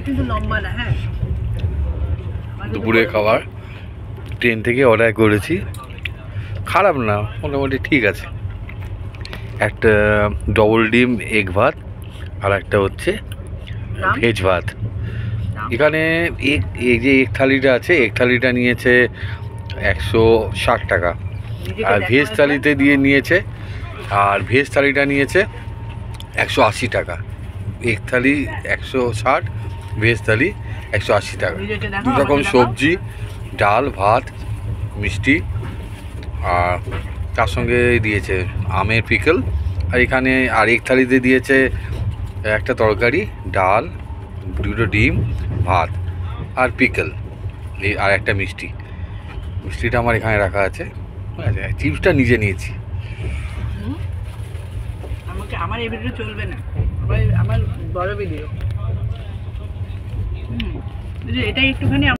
কিন্তু লম্বা না। হ্যাঁ, দুপুরে খাবার ট্রেন থেকে অর্ডার করেছি, খারাপ না, মোটামুটি ঠিক আছে। একটা ডবল ডিম এগ ভাত আর একটা হচ্ছে ভেজ ভাত। এখানে এই যে এগ থালিটা আছে, এগ থালিটা নিয়েছে 160 টাকা, আর ভেজ থালিতে দিয়ে নিয়েছে, আর ভেজ থালিটা নিয়েছে 180 টাকা। এগ থালি 160, ভেজ থালি 180 টাকা। দু রকম সবজি, ডাল, ভাত, মিষ্টি, আর তার সঙ্গে দিয়েছে আমের পিকল। আর এখানে আর এক থালিতে দিয়েছে একটা তরকারি, ডাল, দুটো ডিম, ভাত আর পিকল, আর একটা মিষ্টি। মিষ্টিটা আমার এখানে রাখা আছে। চিপসটা নিজে নিয়েছি। আমার এই ভিডিও চলবে না, আমার বড় ভিডিও। এটাই একটুখানি